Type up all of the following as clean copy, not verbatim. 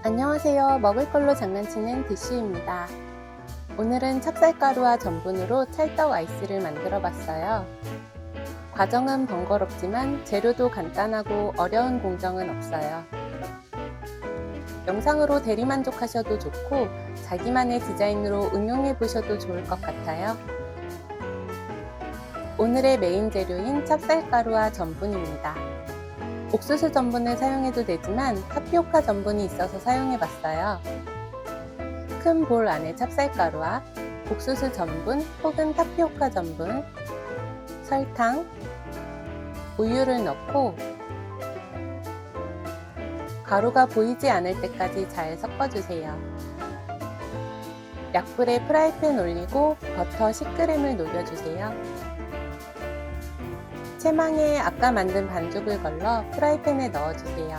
안녕하세요. 먹을 걸로 장난치는 디슈입니다. 오늘은 찹쌀가루와 전분으로 찰떡 아이스를 만들어 봤어요. 과정은 번거롭지만 재료도 간단하고 어려운 공정은 없어요. 영상으로 대리만족하셔도 좋고 자기만의 디자인으로 응용해 보셔도 좋을 것 같아요. 오늘의 메인 재료인 찹쌀가루와 전분입니다. 옥수수 전분을 사용해도 되지만 타피오카 전분이 있어서 사용해봤어요. 큰 볼 안에 찹쌀가루와 옥수수 전분 혹은 타피오카 전분, 설탕, 우유를 넣고 가루가 보이지 않을 때까지 잘 섞어주세요. 약불에 프라이팬 올리고 버터 10g을 녹여주세요. 채망에 아까 만든 반죽을 걸러 프라이팬에 넣어주세요.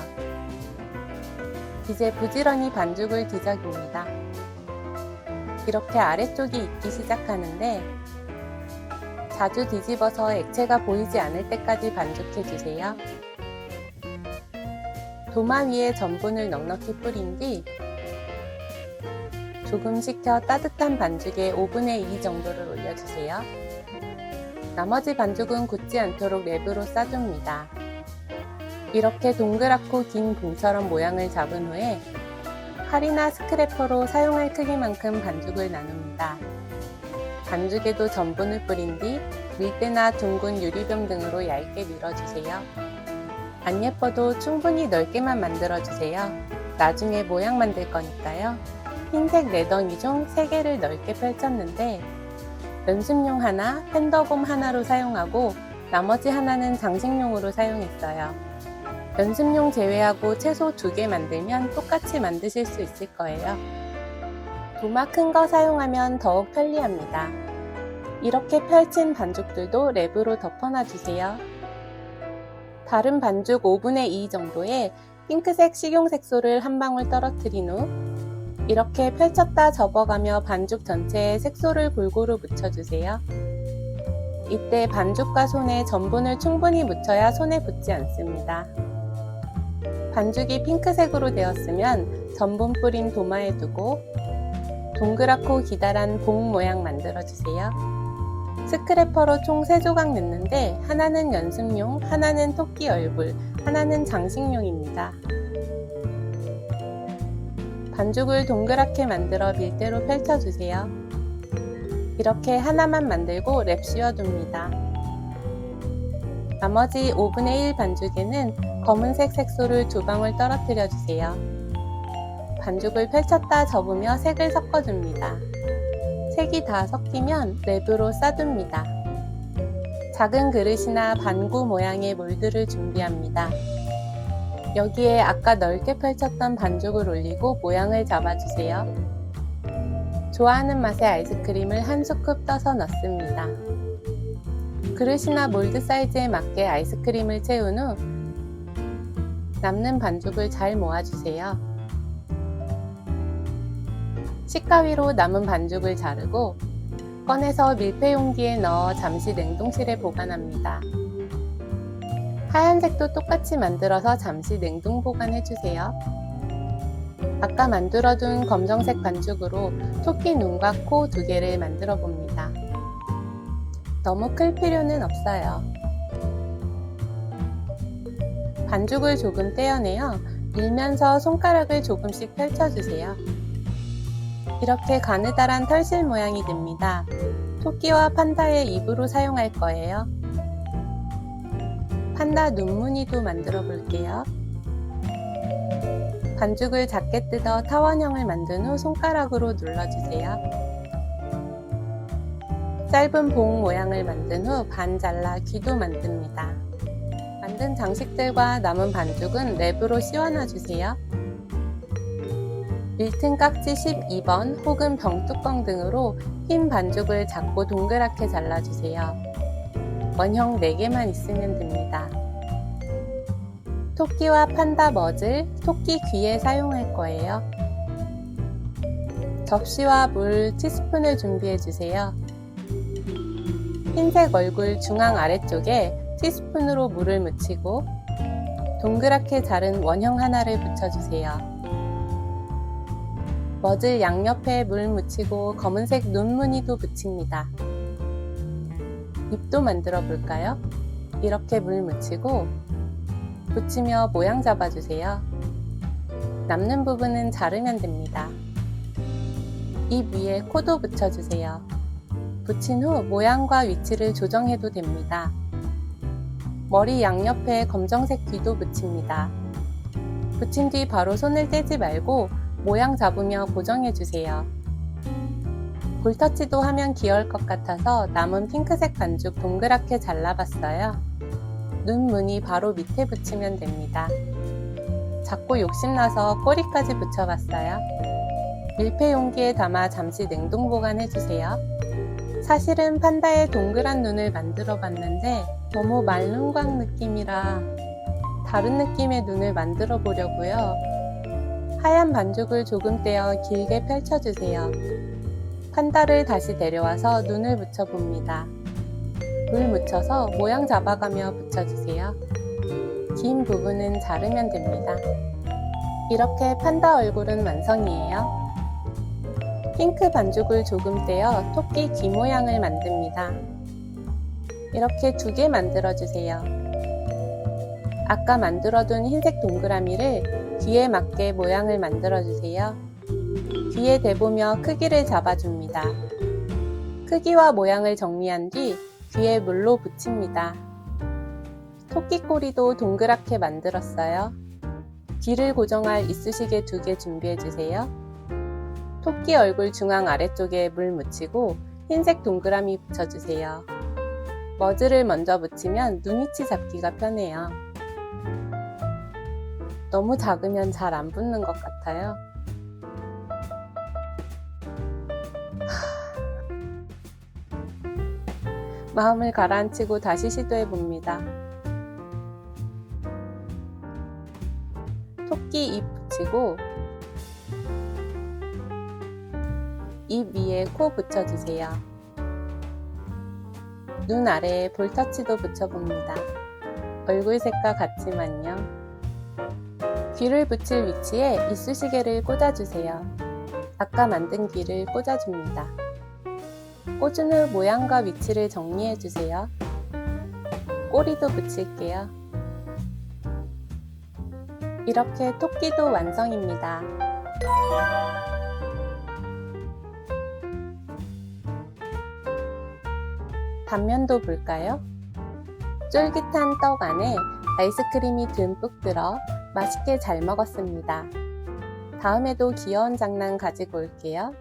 이제 부지런히 반죽을 뒤적입니다. 이렇게 아래쪽이 익기 시작하는데 자주 뒤집어서 액체가 보이지 않을 때까지 반죽해주세요. 도마 위에 전분을 넉넉히 뿌린 뒤 조금 식혀 따뜻한 반죽에 5분의 2 정도를 올려주세요. 나머지 반죽은 굳지 않도록 랩으로 싸줍니다. 이렇게 동그랗고 긴 봉처럼 모양을 잡은 후에 칼이나 스크래퍼로 사용할 크기만큼 반죽을 나눕니다. 반죽에도 전분을 뿌린 뒤 밀대나 둥근 유리병 등으로 얇게 밀어주세요. 안 예뻐도 충분히 넓게만 만들어주세요. 나중에 모양 만들 거니까요. 흰색 레더니종 3개를 넓게 펼쳤는데 연습용 하나, 팬더곰 하나로 사용하고 나머지 하나는 장식용으로 사용했어요. 연습용 제외하고 최소 2개 만들면 똑같이 만드실 수 있을 거예요. 도마 큰 거 사용하면 더욱 편리합니다. 이렇게 펼친 반죽들도 랩으로 덮어놔주세요. 다른 반죽 5분의 2 정도에 핑크색 식용색소를 한 방울 떨어뜨린 후 이렇게 펼쳤다 접어가며 반죽 전체에 색소를 골고루 묻혀주세요. 이때 반죽과 손에 전분을 충분히 묻혀야 손에 붙지 않습니다. 반죽이 핑크색으로 되었으면 전분 뿌린 도마에 두고 동그랗고 기다란 봉 모양 만들어주세요. 스크래퍼로 총 3조각 냈는데 하나는 연습용, 하나는 토끼 얼굴, 하나는 장식용입니다. 반죽을 동그랗게 만들어 밀대로 펼쳐주세요. 이렇게 하나만 만들고 랩 씌워둡니다. 나머지 5분의 1 반죽에는 검은색 색소를 2방울 떨어뜨려 주세요. 반죽을 펼쳤다 접으며 색을 섞어줍니다. 색이 다 섞이면 랩으로 싸둡니다. 작은 그릇이나 반구 모양의 몰드를 준비합니다. 여기에 아까 넓게 펼쳤던 반죽을 올리고 모양을 잡아주세요. 좋아하는 맛의 아이스크림을 한 스쿱 떠서 넣습니다. 그릇이나 몰드 사이즈에 맞게 아이스크림을 채운 후 남는 반죽을 잘 모아주세요. 식가위로 남은 반죽을 자르고 꺼내서 밀폐 용기에 넣어 잠시 냉동실에 보관합니다. 하얀색도 똑같이 만들어서 잠시 냉동 보관해주세요. 아까 만들어둔 검정색 반죽으로 토끼 눈과 코 2개를 만들어 봅니다. 너무 클 필요는 없어요. 반죽을 조금 떼어내어 밀면서 손가락을 조금씩 펼쳐주세요. 이렇게 가느다란 털실 모양이 됩니다. 토끼와 판다의 입으로 사용할 거예요. 판다 눈무늬도 만들어 볼게요. 반죽을 작게 뜯어 타원형을 만든 후 손가락으로 눌러주세요. 짧은 봉 모양을 만든 후 반 잘라 귀도 만듭니다. 만든 장식들과 남은 반죽은 랩으로 씌워놔주세요. 밀튼 깍지 12번 혹은 병뚜껑 등으로 흰 반죽을 작고 동그랗게 잘라주세요. 원형 4개만 있으면 됩니다. 토끼와 판다 머즐, 토끼 귀에 사용할 거예요. 접시와 물, 티스푼을 준비해주세요. 흰색 얼굴 중앙 아래쪽에 티스푼으로 물을 묻히고 동그랗게 자른 원형 하나를 붙여주세요. 머즐 양옆에 물 묻히고 검은색 눈무늬도 붙입니다. 입도 만들어 볼까요? 이렇게 물 묻히고 붙이며 모양 잡아주세요. 남는 부분은 자르면 됩니다. 입 위에 코도 붙여주세요. 붙인 후 모양과 위치를 조정해도 됩니다. 머리 양옆에 검정색 귀도 붙입니다. 붙인 뒤 바로 손을 떼지 말고 모양 잡으며 고정해주세요. 볼터치도 하면 귀여울 것 같아서 남은 핑크색 반죽 동그랗게 잘라봤어요. 눈 무늬 바로 밑에 붙이면 됩니다. 자꾸 욕심나서 꼬리까지 붙여봤어요. 밀폐 용기에 담아 잠시 냉동 보관해주세요. 사실은 판다의 동그란 눈을 만들어 봤는데 너무 말눈광 느낌이라 다른 느낌의 눈을 만들어 보려고요. 하얀 반죽을 조금 떼어 길게 펼쳐주세요. 판다를 다시 데려와서 눈을 붙여봅니다. 물 묻혀서 모양 잡아가며 붙여주세요. 긴 부분은 자르면 됩니다. 이렇게 판다 얼굴은 완성이에요. 핑크 반죽을 조금 떼어 토끼 귀 모양을 만듭니다. 이렇게 2개 만들어주세요. 아까 만들어둔 흰색 동그라미를 귀에 맞게 모양을 만들어주세요. 귀에 대보며 크기를 잡아줍니다. 크기와 모양을 정리한 뒤 귀에 물로 붙입니다. 토끼 꼬리도 동그랗게 만들었어요. 귀를 고정할 이쑤시개 2개 준비해주세요. 토끼 얼굴 중앙 아래쪽에 물 묻히고 흰색 동그라미 붙여주세요. 머즐을 먼저 붙이면 눈위치 잡기가 편해요. 너무 작으면 잘 안 붙는 것 같아요. 마음을 가라앉히고 다시 시도해봅니다. 토끼 입 붙이고 입 위에 코 붙여주세요. 눈 아래에 볼터치도 붙여봅니다. 얼굴 색과 같지만요. 귀를 붙일 위치에 이쑤시개를 꽂아주세요. 아까 만든 귀를 꽂아줍니다. 꽂은 후 모양과 위치를 정리해주세요. 꼬리도 붙일게요. 이렇게 토끼도 완성입니다. 단면도 볼까요? 쫄깃한 떡 안에 아이스크림이 듬뿍 들어 맛있게 잘 먹었습니다. 다음에도 귀여운 장난 가지고 올게요.